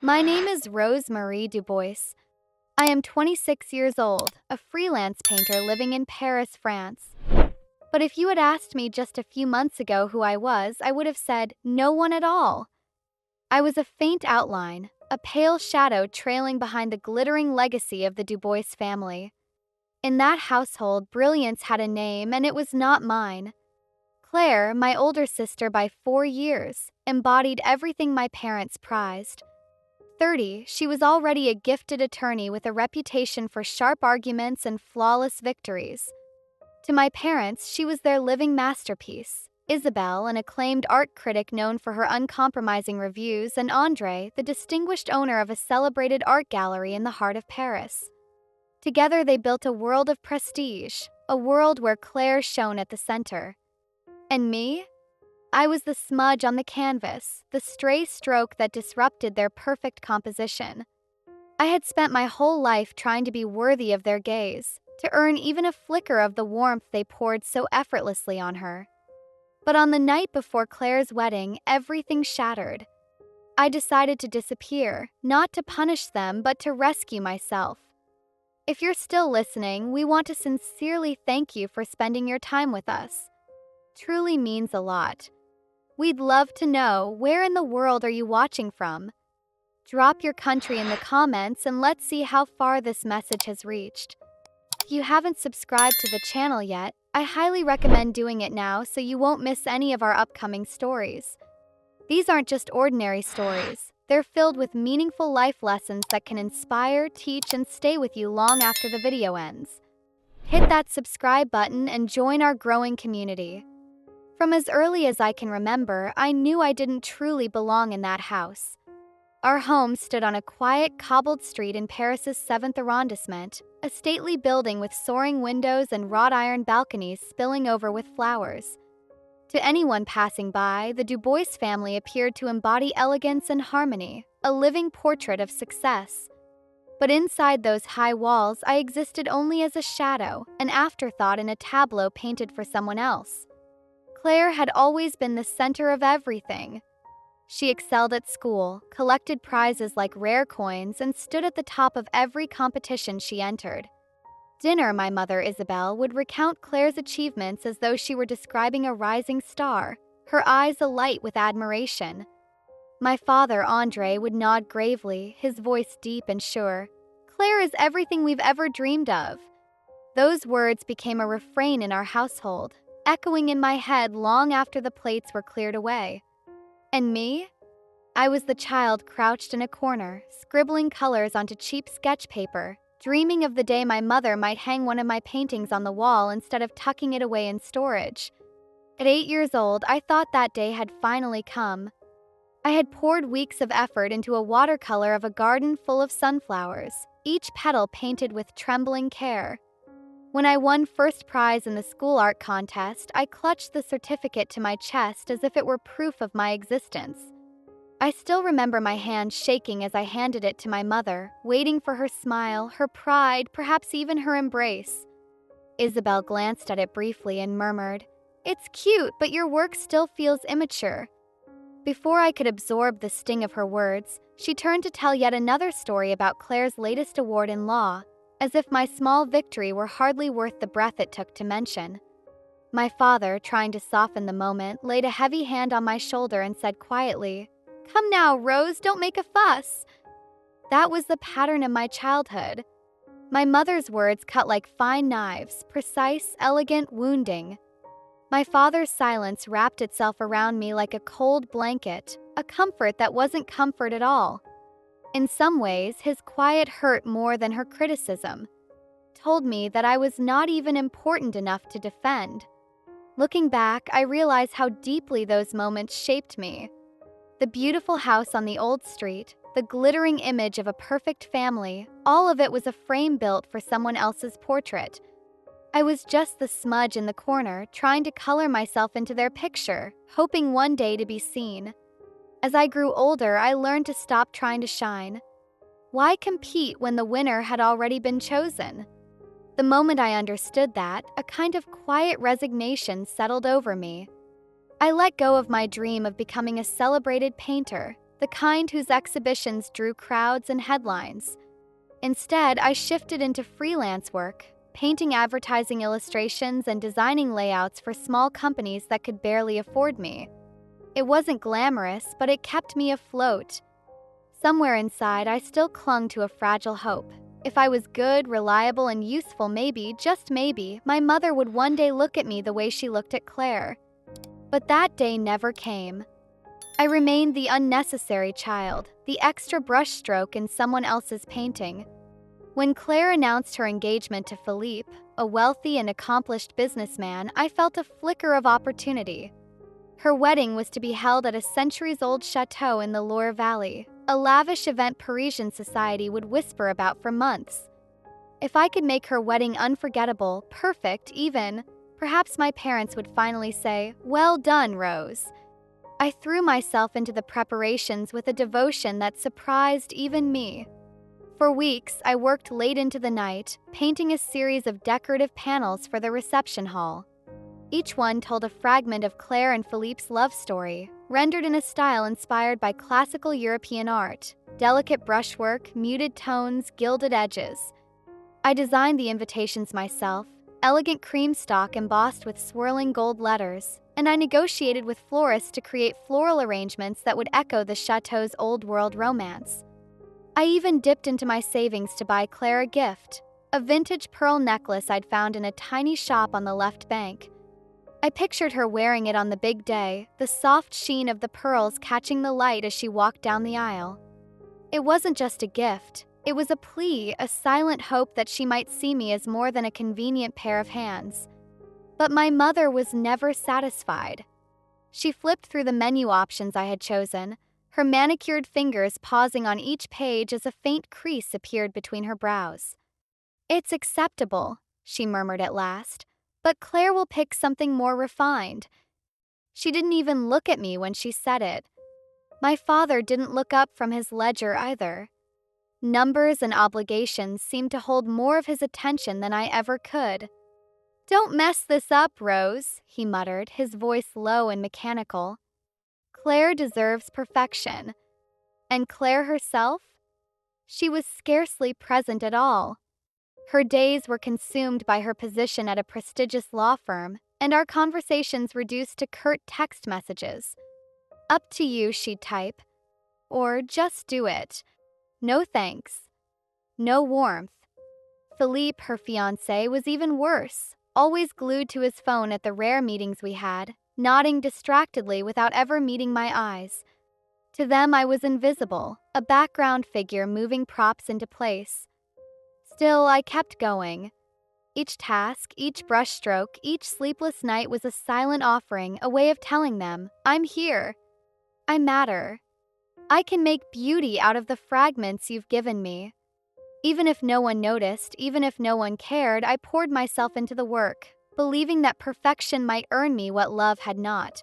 My name is Rose Marie Dubois. I am 26 years old, a freelance painter living in Paris, France. But if you had asked me just a few months ago who I would have said no one at all. I was a faint outline, a pale shadow trailing behind the glittering legacy of the Dubois family. In that household, brilliance had a name, and it was not mine. Claire, my older sister by 4 years, embodied everything my parents prized. 30, she was already a gifted attorney with a reputation for sharp arguments and flawless victories. To my parents, she was their living masterpiece. Isabelle, an acclaimed art critic known for her uncompromising reviews, and André, the distinguished owner of a celebrated art gallery in the heart of Paris. Together they built a world of prestige, a world where Claire shone at the center. And me? I was the smudge on the canvas, the stray stroke that disrupted their perfect composition. I had spent my whole life trying to be worthy of their gaze, to earn even a flicker of the warmth they poured so effortlessly on her. But on the night before Claire's wedding, everything shattered. I decided to disappear, not to punish them, but to rescue myself. If you're still listening, we want to sincerely thank you for spending your time with us. Truly means a lot. We'd love to know, where in the world are you watching from? Drop your country in the comments and let's see how far this message has reached. If you haven't subscribed to the channel yet, I highly recommend doing it now so you won't miss any of our upcoming stories. These aren't just ordinary stories. They're filled with meaningful life lessons that can inspire, teach, and stay with you long after the video ends. Hit that subscribe button and join our growing community. From as early as I can remember, I knew I didn't truly belong in that house. Our home stood on a quiet, cobbled street in Paris's 7th arrondissement, a stately building with soaring windows and wrought iron balconies spilling over with flowers. To anyone passing by, the Dubois family appeared to embody elegance and harmony, a living portrait of success. But inside those high walls, I existed only as a shadow, an afterthought in a tableau painted for someone else. Claire had always been the center of everything. She excelled at school, collected prizes like rare coins, and stood at the top of every competition she entered. Dinner, my mother, Isabelle, would recount Claire's achievements as though she were describing a rising star, her eyes alight with admiration. My father, André, would nod gravely, his voice deep and sure. Claire is everything we've ever dreamed of. Those words became a refrain in our household, echoing in my head long after the plates were cleared away. And me? I was the child crouched in a corner, scribbling colors onto cheap sketch paper, dreaming of the day my mother might hang one of my paintings on the wall instead of tucking it away in storage. At 8 years old, I thought that day had finally come. I had poured weeks of effort into a watercolor of a garden full of sunflowers, each petal painted with trembling care. When I won first prize in the school art contest, I clutched the certificate to my chest as if it were proof of my existence. I still remember my hand shaking as I handed it to my mother, waiting for her smile, her pride, perhaps even her embrace. Isabelle glanced at it briefly and murmured, "It's cute, but your work still feels immature." Before I could absorb the sting of her words, she turned to tell yet another story about Claire's latest award in law, as if my small victory were hardly worth the breath it took to mention. My father, trying to soften the moment, laid a heavy hand on my shoulder and said quietly, "Come now, Rose, don't make a fuss." That was the pattern of my childhood. My mother's words cut like fine knives, precise, elegant, wounding. My father's silence wrapped itself around me like a cold blanket, a comfort that wasn't comfort at all. In some ways, his quiet hurt more than her criticism, told me that I was not even important enough to defend. Looking back, I realize how deeply those moments shaped me. The beautiful house on the old street, the glittering image of a perfect family, all of it was a frame built for someone else's portrait. I was just the smudge in the corner, trying to color myself into their picture, hoping one day to be seen. As I grew older, I learned to stop trying to shine. Why compete when the winner had already been chosen? The moment I understood that, a kind of quiet resignation settled over me. I let go of my dream of becoming a celebrated painter, the kind whose exhibitions drew crowds and headlines. Instead, I shifted into freelance work, painting advertising illustrations and designing layouts for small companies that could barely afford me. It wasn't glamorous, but it kept me afloat. Somewhere inside, I still clung to a fragile hope. If I was good, reliable, and useful, maybe, just maybe, my mother would one day look at me the way she looked at Claire. But that day never came. I remained the unnecessary child, the extra brushstroke in someone else's painting. When Claire announced her engagement to Philippe, a wealthy and accomplished businessman, I felt a flicker of opportunity. Her wedding was to be held at a centuries-old château in the Loire Valley, a lavish event Parisian society would whisper about for months. If I could make her wedding unforgettable, perfect even, perhaps my parents would finally say, "Well done, Rose." I threw myself into the preparations with a devotion that surprised even me. For weeks, I worked late into the night, painting a series of decorative panels for the reception hall. Each one told a fragment of Claire and Philippe's love story, rendered in a style inspired by classical European art, delicate brushwork, muted tones, gilded edges. I designed the invitations myself, elegant cream stock embossed with swirling gold letters, and I negotiated with florists to create floral arrangements that would echo the chateau's old-world romance. I even dipped into my savings to buy Claire a gift, a vintage pearl necklace I'd found in a tiny shop on the left bank. I pictured her wearing it on the big day, the soft sheen of the pearls catching the light as she walked down the aisle. It wasn't just a gift, it was a plea, a silent hope that she might see me as more than a convenient pair of hands. But my mother was never satisfied. She flipped through the menu options I had chosen, her manicured fingers pausing on each page as a faint crease appeared between her brows. "It's acceptable," she murmured at last, "but Claire will pick something more refined." She didn't even look at me when she said it. My father didn't look up from his ledger either. Numbers and obligations seemed to hold more of his attention than I ever could. "Don't mess this up, Rose," he muttered, his voice low and mechanical. "Claire deserves perfection." And Claire herself? She was scarcely present at all. Her days were consumed by her position at a prestigious law firm, and our conversations reduced to curt text messages. "Up to you," she'd type. Or, "Just do it." No thanks. No warmth. Philippe, her fiancé, was even worse, always glued to his phone at the rare meetings we had, nodding distractedly without ever meeting my eyes. To them, I was invisible, a background figure moving props into place. Still, I kept going. Each task, each brushstroke, each sleepless night was a silent offering, a way of telling them, "I'm here. I matter. I can make beauty out of the fragments you've given me." Even if no one noticed, even if no one cared, I poured myself into the work, believing that perfection might earn me what love had not.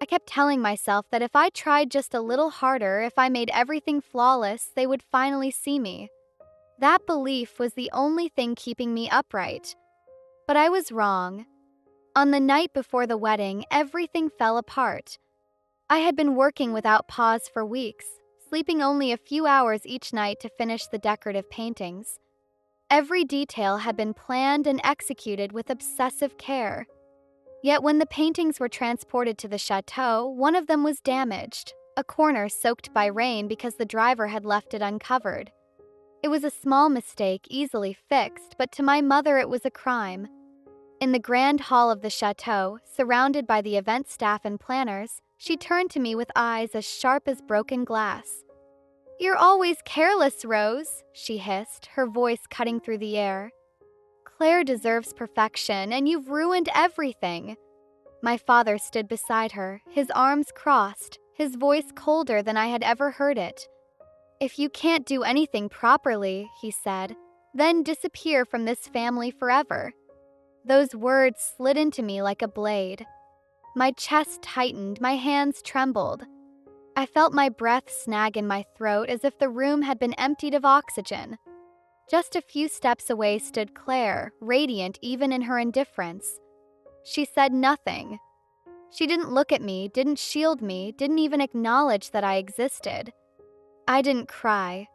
I kept telling myself that if I tried just a little harder, if I made everything flawless, they would finally see me. That belief was the only thing keeping me upright. But I was wrong. On the night before the wedding, everything fell apart. I had been working without pause for weeks, sleeping only a few hours each night to finish the decorative paintings. Every detail had been planned and executed with obsessive care. Yet when the paintings were transported to the château, one of them was damaged, a corner soaked by rain because the driver had left it uncovered. It was a small mistake, easily fixed, but to my mother it was a crime. In the grand hall of the château, surrounded by the event staff and planners, she turned to me with eyes as sharp as broken glass. "You're always careless, Rose," she hissed, her voice cutting through the air. "Claire deserves perfection, and you've ruined everything." My father stood beside her, his arms crossed, his voice colder than I had ever heard it. "If you can't do anything properly," he said, "then disappear from this family forever." Those words slid into me like a blade. My chest tightened, my hands trembled. I felt my breath snag in my throat as if the room had been emptied of oxygen. Just a few steps away stood Claire, radiant even in her indifference. She said nothing. She didn't look at me, didn't shield me, didn't even acknowledge that I existed. I didn't cry.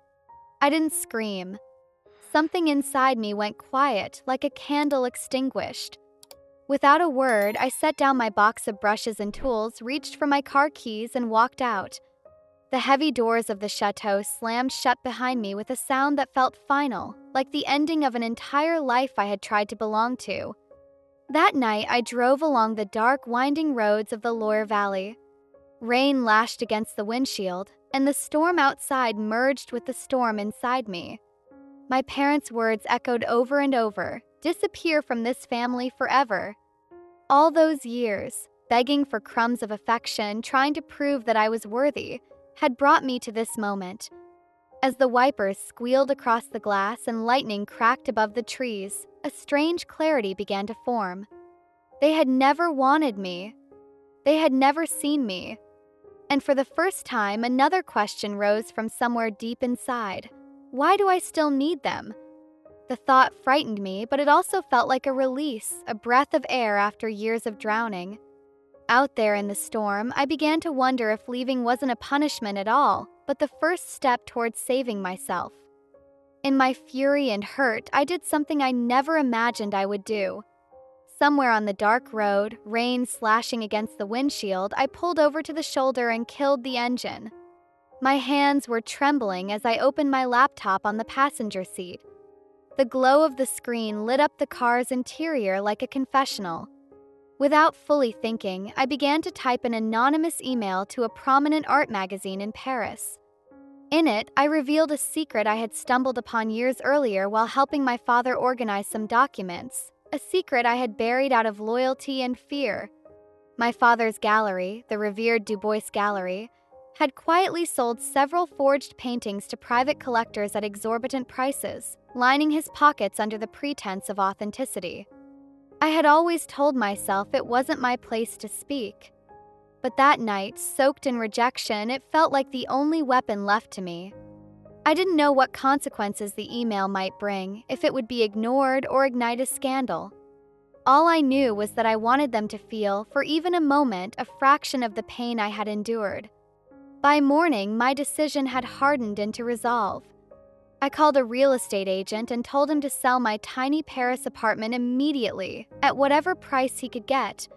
I didn't scream. Something inside me went quiet, like a candle extinguished. Without a word, I set down my box of brushes and tools, reached for my car keys, and walked out. The heavy doors of the château slammed shut behind me with a sound that felt final, like the ending of an entire life I had tried to belong to. That night, I drove along the dark, winding roads of the Loire Valley. Rain lashed against the windshield, and the storm outside merged with the storm inside me. My parents' words echoed over and over, "Disappear from this family forever." All those years, begging for crumbs of affection, trying to prove that I was worthy, had brought me to this moment. As the wipers squealed across the glass and lightning cracked above the trees, a strange clarity began to form. They had never wanted me. They had never seen me. And for the first time, another question rose from somewhere deep inside. Why do I still need them? The thought frightened me, but it also felt like a release, a breath of air after years of drowning. Out there in the storm, I began to wonder if leaving wasn't a punishment at all, but the first step towards saving myself. In my fury and hurt, I did something I never imagined I would do. Somewhere on the dark road, rain slashing against the windshield, I pulled over to the shoulder and killed the engine. My hands were trembling as I opened my laptop on the passenger seat. The glow of the screen lit up the car's interior like a confessional. Without fully thinking, I began to type an anonymous email to a prominent art magazine in Paris. In it, I revealed a secret I had stumbled upon years earlier while helping my father organize some documents, a secret I had buried out of loyalty and fear. My father's gallery, the revered Dubois Gallery, had quietly sold several forged paintings to private collectors at exorbitant prices, lining his pockets under the pretense of authenticity. I had always told myself it wasn't my place to speak. But that night, soaked in rejection, it felt like the only weapon left to me. I didn't know what consequences the email might bring, if it would be ignored or ignite a scandal. All I knew was that I wanted them to feel, for even a moment, a fraction of the pain I had endured. By morning, my decision had hardened into resolve. I called a real estate agent and told him to sell my tiny Paris apartment immediately, at whatever price he could get.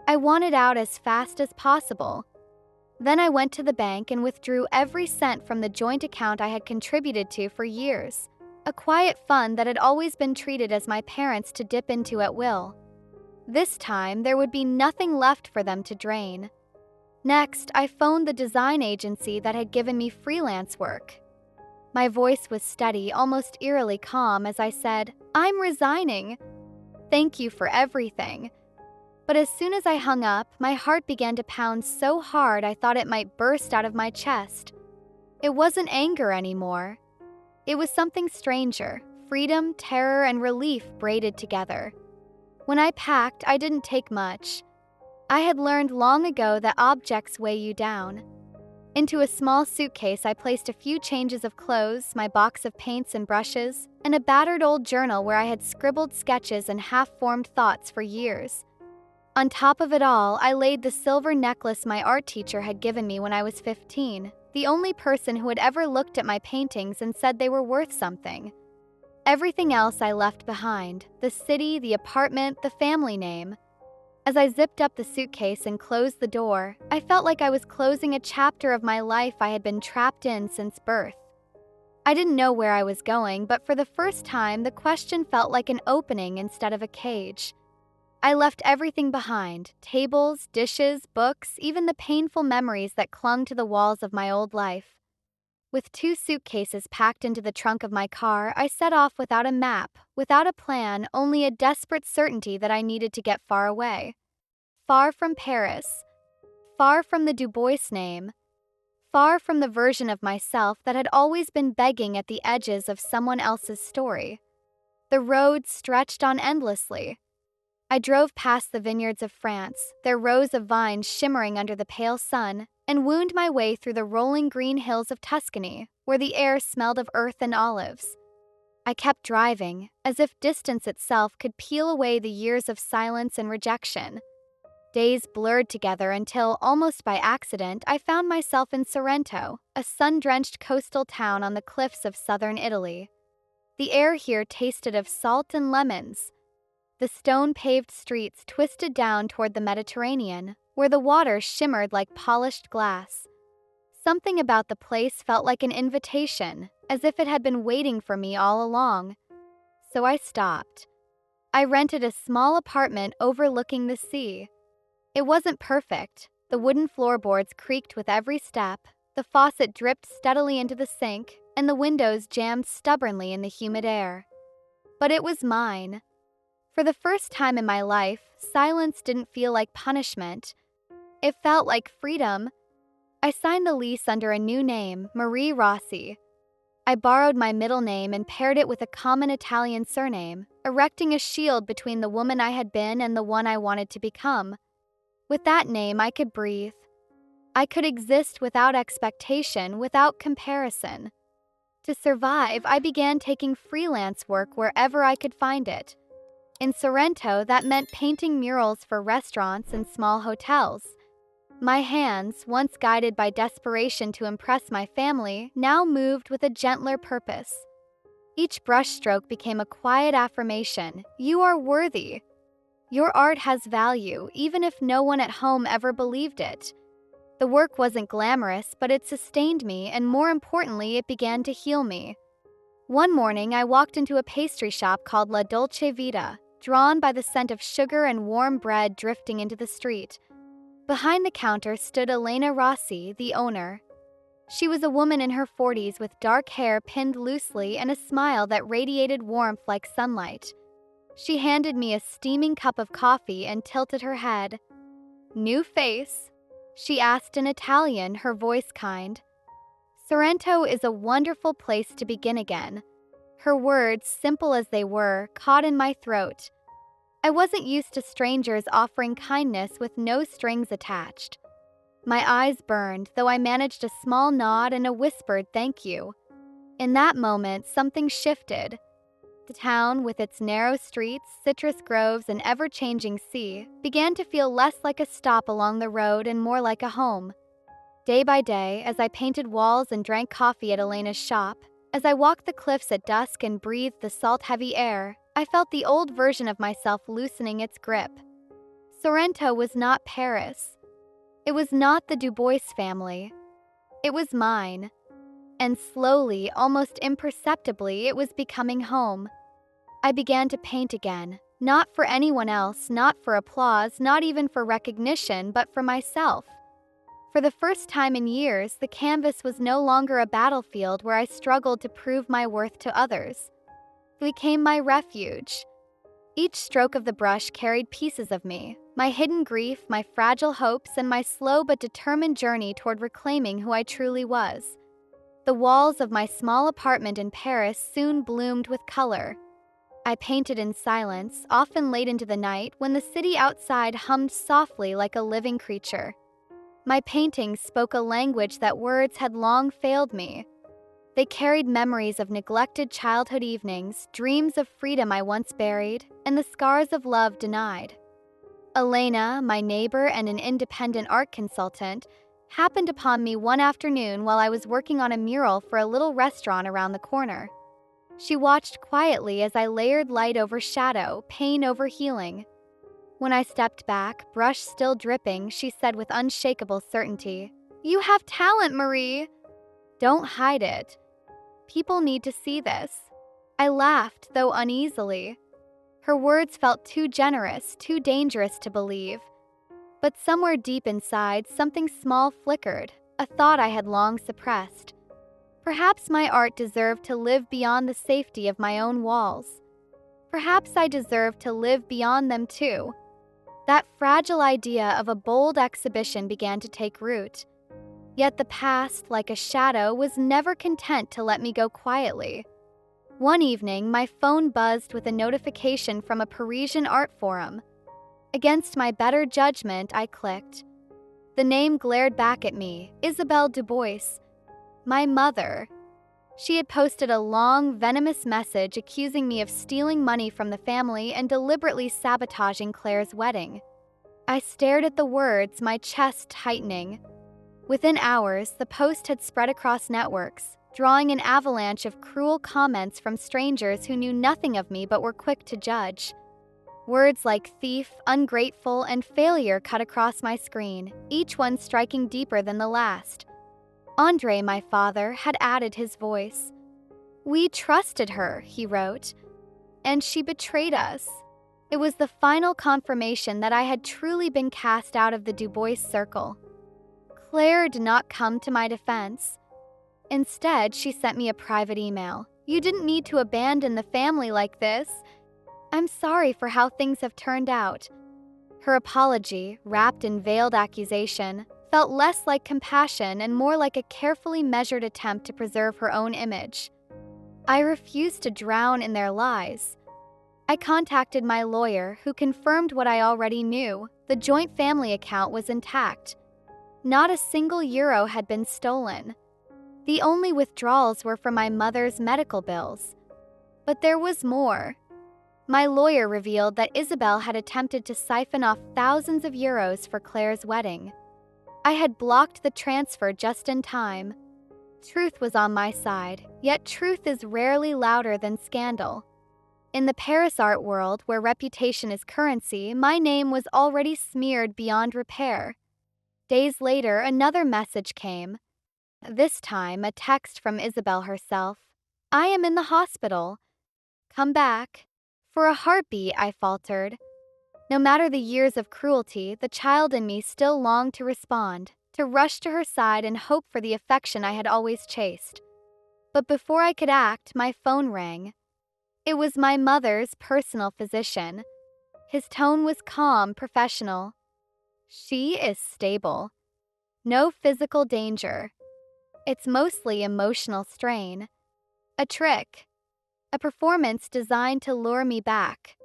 I wanted out as fast as possible. Then I went to the bank and withdrew every cent from the joint account I had contributed to for years, a quiet fund that had always been treated as my parents to dip into at will. This time, there would be nothing left for them to drain. Next, I phoned the design agency that had given me freelance work. My voice was steady, almost eerily calm as I said, "I'm resigning. Thank you for everything." But as soon as I hung up, my heart began to pound so hard I thought it might burst out of my chest. It wasn't anger anymore. It was something stranger, freedom, terror, and relief braided together. When I packed, I didn't take much. I had learned long ago that objects weigh you down. Into a small suitcase, I placed a few changes of clothes, my box of paints and brushes, and a battered old journal where I had scribbled sketches and half-formed thoughts for years. On top of it all, I laid the silver necklace my art teacher had given me when I was 15, the only person who had ever looked at my paintings and said they were worth something. Everything else I left behind, the city, the apartment, the family name. As I zipped up the suitcase and closed the door, I felt like I was closing a chapter of my life I had been trapped in since birth. I didn't know where I was going, but for the first time, the question felt like an opening instead of a cage. I left everything behind: tables, dishes, books, even the painful memories that clung to the walls of my old life. With 2 suitcases packed into the trunk of my car, I set off without a map, without a plan, only a desperate certainty that I needed to get far away. Far from Paris. Far from the Dubois name. Far from the version of myself that had always been begging at the edges of someone else's story. The road stretched on endlessly. I drove past the vineyards of France, their rows of vines shimmering under the pale sun, and wound my way through the rolling green hills of Tuscany, where the air smelled of earth and olives. I kept driving, as if distance itself could peel away the years of silence and rejection. Days blurred together until, almost by accident, I found myself in Sorrento, a sun-drenched coastal town on the cliffs of southern Italy. The air here tasted of salt and lemons. The stone-paved streets twisted down toward the Mediterranean, where the water shimmered like polished glass. Something about the place felt like an invitation, as if it had been waiting for me all along. So I stopped. I rented a small apartment overlooking the sea. It wasn't perfect. The wooden floorboards creaked with every step, the faucet dripped steadily into the sink, and the windows jammed stubbornly in the humid air. But it was mine. For the first time in my life, silence didn't feel like punishment. It felt like freedom. I signed the lease under a new name, Marie Rossi. I borrowed my middle name and paired it with a common Italian surname, erecting a shield between the woman I had been and the one I wanted to become. With that name, I could breathe. I could exist without expectation, without comparison. To survive, I began taking freelance work wherever I could find it. In Sorrento, that meant painting murals for restaurants and small hotels. My hands, once guided by desperation to impress my family, now moved with a gentler purpose. Each brushstroke became a quiet affirmation: you are worthy. Your art has value, even if no one at home ever believed it. The work wasn't glamorous, but it sustained me, and more importantly, it began to heal me. One morning, I walked into a pastry shop called La Dolce Vita, drawn by the scent of sugar and warm bread drifting into the street. Behind the counter stood Elena Rossi, the owner. She was a woman in her 40s with dark hair pinned loosely and a smile that radiated warmth like sunlight. She handed me a steaming cup of coffee and tilted her head. "New face?" she asked in Italian, her voice kind. Sorrento is a wonderful place to begin again. Her words, simple as they were, caught in my throat. I wasn't used to strangers offering kindness with no strings attached. My eyes burned, though I managed a small nod and a whispered thank you. In that moment, something shifted. The town, with its narrow streets, citrus groves, and ever-changing sea, began to feel less like a stop along the road and more like a home. Day by day, as I painted walls and drank coffee at Elena's shop, as I walked the cliffs at dusk and breathed the salt-heavy air, I felt the old version of myself loosening its grip. Sorrento was not Paris. It was not the Dubois family. It was mine. And slowly, almost imperceptibly, it was becoming home. I began to paint again, not for anyone else, not for applause, not even for recognition, but for myself. For the first time in years, the canvas was no longer a battlefield where I struggled to prove my worth to others. It became my refuge. Each stroke of the brush carried pieces of me, my hidden grief, my fragile hopes, and my slow but determined journey toward reclaiming who I truly was. The walls of my small apartment in Paris soon bloomed with color. I painted in silence, often late into the night, when the city outside hummed softly like a living creature. My paintings spoke a language that words had long failed me. They carried memories of neglected childhood evenings, dreams of freedom I once buried, and the scars of love denied. Elena, my neighbor and an independent art consultant, happened upon me one afternoon while I was working on a mural for a little restaurant around the corner. She watched quietly as I layered light over shadow, pain over healing. When I stepped back, brush still dripping, she said with unshakable certainty, "You have talent, Marie. Don't hide it. People need to see this." I laughed, though uneasily. Her words felt too generous, too dangerous to believe. But somewhere deep inside, something small flickered, a thought I had long suppressed. Perhaps my art deserved to live beyond the safety of my own walls. Perhaps I deserved to live beyond them too. That fragile idea of a bold exhibition began to take root. Yet the past, like a shadow, was never content to let me go quietly. One evening, my phone buzzed with a notification from a Parisian art forum. Against my better judgment, I clicked. The name glared back at me, Isabelle Dubois. My mother. She had posted a long, venomous message accusing me of stealing money from the family and deliberately sabotaging Claire's wedding. I stared at the words, my chest tightening. Within hours, the post had spread across networks, drawing an avalanche of cruel comments from strangers who knew nothing of me but were quick to judge. Words like thief, ungrateful, and failure cut across my screen, each one striking deeper than the last. André, my father, had added his voice. "We trusted her," he wrote, "and she betrayed us." It was the final confirmation that I had truly been cast out of the Dubois circle. Claire did not come to my defense. Instead, she sent me a private email. "You didn't need to abandon the family like this. I'm sorry for how things have turned out." Her apology, wrapped in veiled accusation, felt less like compassion and more like a carefully measured attempt to preserve her own image. I refused to drown in their lies. I contacted my lawyer, who confirmed what I already knew. The joint family account was intact. Not a single euro had been stolen. The only withdrawals were from my mother's medical bills. But there was more. My lawyer revealed that Isabelle had attempted to siphon off thousands of euros for Claire's wedding. I had blocked the transfer just in time. Truth was on my side, yet truth is rarely louder than scandal. In the Paris art world, where reputation is currency, my name was already smeared beyond repair. Days later, another message came. This time, a text from Isabelle herself. "I am in the hospital. Come back." For a heartbeat, I faltered. No matter the years of cruelty, the child in me still longed to respond, to rush to her side and hope for the affection I had always chased. But before I could act, my phone rang. It was my mother's personal physician. His tone was calm, professional. "She is stable. No physical danger. It's mostly emotional strain. A trick. A performance designed to lure me back."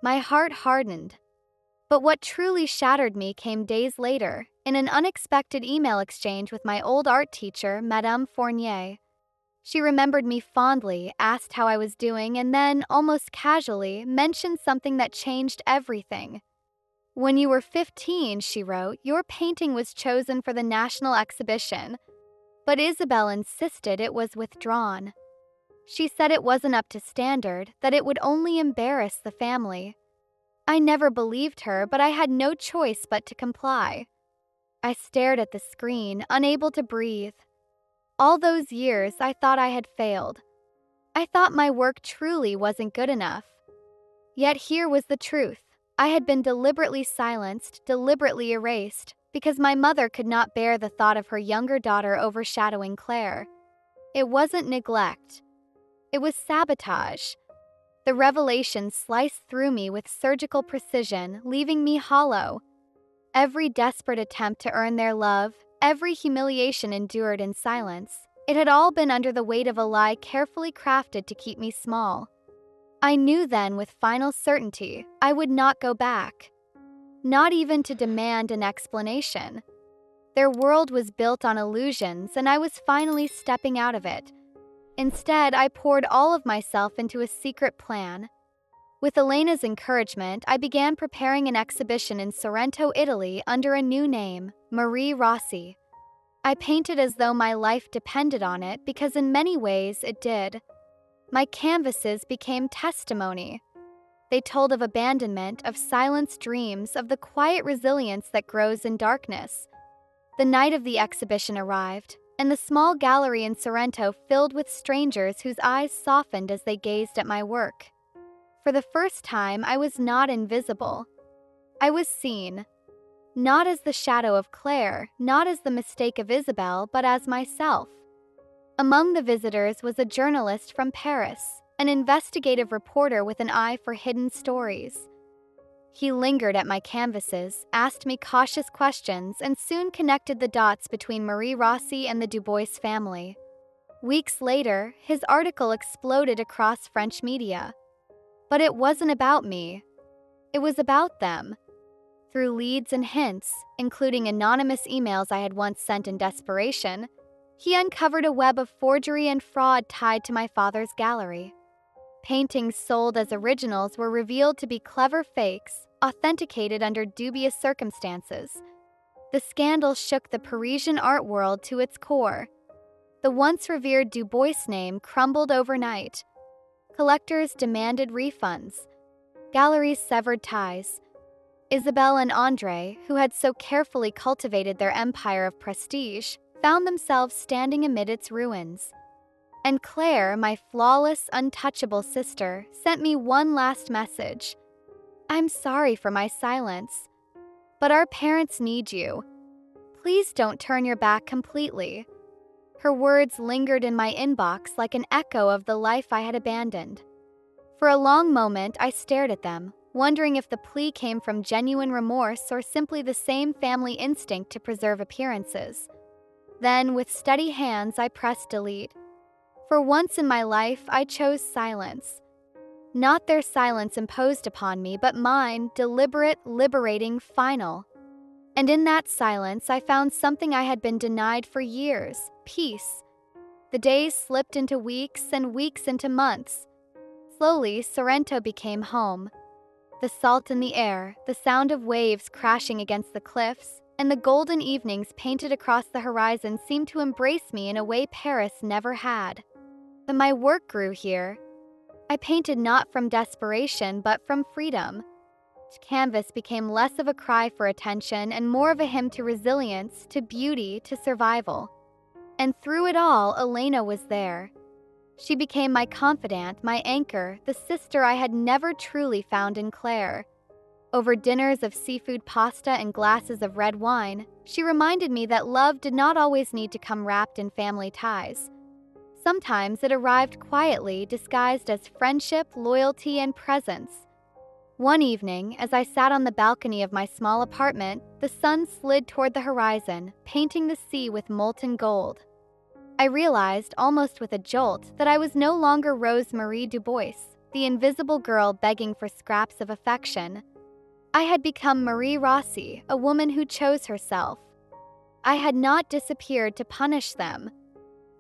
My heart hardened. But what truly shattered me came days later, in an unexpected email exchange with my old art teacher, Madame Fournier. She remembered me fondly, asked how I was doing, and then, almost casually, mentioned something that changed everything. "When you were 15, she wrote, "your painting was chosen for the national exhibition. But Isabelle insisted it was withdrawn. She said it wasn't up to standard, that it would only embarrass the family." I never believed her, but I had no choice but to comply. I stared at the screen, unable to breathe. All those years, I thought I had failed. I thought my work truly wasn't good enough. Yet here was the truth. I had been deliberately silenced, deliberately erased, because my mother could not bear the thought of her younger daughter overshadowing Claire. It wasn't neglect. It was sabotage. The revelation sliced through me with surgical precision, leaving me hollow. Every desperate attempt to earn their love, every humiliation endured in silence, it had all been under the weight of a lie carefully crafted to keep me small. I knew then with final certainty I would not go back. Not even to demand an explanation. Their world was built on illusions, and I was finally stepping out of it. Instead, I poured all of myself into a secret plan. With Elena's encouragement, I began preparing an exhibition in Sorrento, Italy under a new name, Marie Rossi. I painted as though my life depended on it because in many ways it did. My canvases became testimony. They told of abandonment, of silenced dreams, of the quiet resilience that grows in darkness. The night of the exhibition arrived, and the small gallery in Sorrento filled with strangers whose eyes softened as they gazed at my work. For the first time, I was not invisible. I was seen. Not as the shadow of Claire, not as the mistake of Isabelle, but as myself. Among the visitors was a journalist from Paris, an investigative reporter with an eye for hidden stories. He lingered at my canvases, asked me cautious questions, and soon connected the dots between Marie Rossi and the Dubois family. Weeks later, his article exploded across French media. But it wasn't about me. It was about them. Through leads and hints, including anonymous emails I had once sent in desperation, he uncovered a web of forgery and fraud tied to my father's gallery. Paintings sold as originals were revealed to be clever fakes, authenticated under dubious circumstances. The scandal shook the Parisian art world to its core. The once revered Dubois name crumbled overnight. Collectors demanded refunds. Galleries severed ties. Isabelle and André, who had so carefully cultivated their empire of prestige, found themselves standing amid its ruins. And Claire, my flawless, untouchable sister, sent me one last message. "I'm sorry for my silence, but our parents need you. Please don't turn your back completely." Her words lingered in my inbox like an echo of the life I had abandoned. For a long moment, I stared at them, wondering if the plea came from genuine remorse or simply the same family instinct to preserve appearances. Then, with steady hands, I pressed delete. For once in my life, I chose silence. Not their silence imposed upon me, but mine, deliberate, liberating, final. And in that silence, I found something I had been denied for years: peace. The days slipped into weeks and weeks into months. Slowly, Sorrento became home. The salt in the air, the sound of waves crashing against the cliffs, and the golden evenings painted across the horizon seemed to embrace me in a way Paris never had. But my work grew here. I painted not from desperation, but from freedom. Canvas became less of a cry for attention and more of a hymn to resilience, to beauty, to survival. And through it all, Elena was there. She became my confidant, my anchor, the sister I had never truly found in Claire. Over dinners of seafood pasta and glasses of red wine, she reminded me that love did not always need to come wrapped in family ties. Sometimes it arrived quietly, disguised as friendship, loyalty, and presence. One evening, as I sat on the balcony of my small apartment, the sun slid toward the horizon, painting the sea with molten gold. I realized, almost with a jolt, that I was no longer Rose Marie Dubois, the invisible girl begging for scraps of affection. I had become Marie Rossi, a woman who chose herself. I had not disappeared to punish them.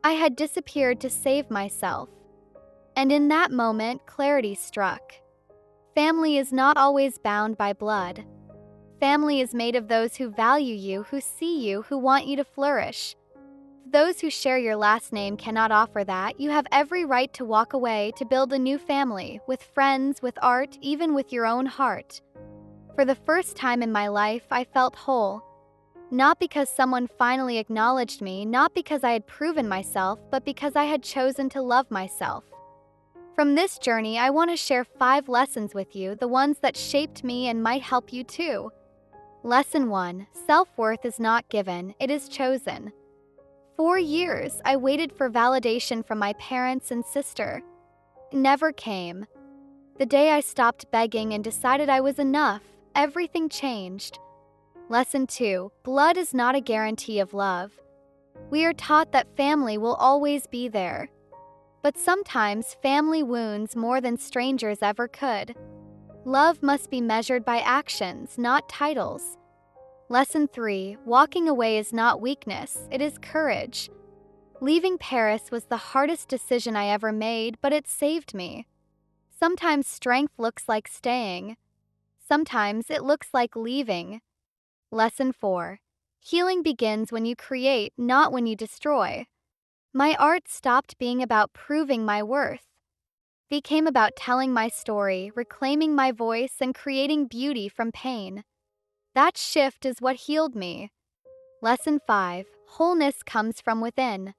I had disappeared to save myself. And in that moment, clarity struck. Family is not always bound by blood. Family is made of those who value you, who see you, who want you to flourish. If those who share your last name cannot offer that, you have every right to walk away to build a new family, with friends, with art, even with your own heart. For the first time in my life, I felt whole. Not because someone finally acknowledged me, not because I had proven myself, but because I had chosen to love myself. From this journey, I want to share 5 lessons with you, the ones that shaped me and might help you too. Lesson 1: self-worth is not given, it is chosen. 4 years, I waited for validation from my parents and sister. It never came. The day I stopped begging and decided I was enough, everything changed. Lesson 2: blood is not a guarantee of love. We are taught that family will always be there. But sometimes family wounds more than strangers ever could. Love must be measured by actions, not titles. Lesson 3: walking away is not weakness, it is courage. Leaving Paris was the hardest decision I ever made, but it saved me. Sometimes strength looks like staying. Sometimes it looks like leaving. Lesson 4: healing begins when you create, not when you destroy. My art stopped being about proving my worth. It became about telling my story, reclaiming my voice, and creating beauty from pain. That shift is what healed me. Lesson 5: wholeness comes from within.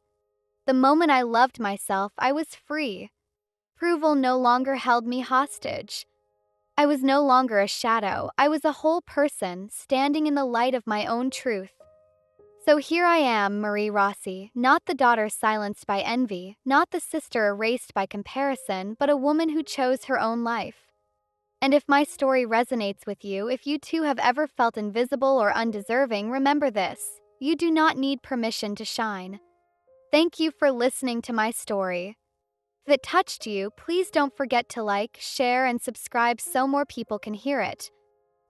The moment I loved myself, I was free. Approval no longer held me hostage. I was no longer a shadow. I was a whole person, standing in the light of my own truth. So here I am, Marie Rossi, not the daughter silenced by envy, not the sister erased by comparison, but a woman who chose her own life. And if my story resonates with you, if you too have ever felt invisible or undeserving, remember this: you do not need permission to shine. Thank you for listening to my story. If it touched you, please don't forget to like, share, and subscribe so more people can hear it.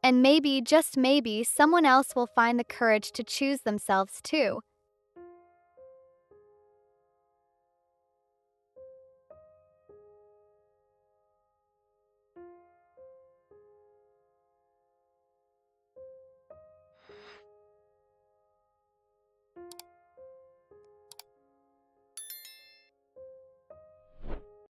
And maybe, just maybe, someone else will find the courage to choose themselves too.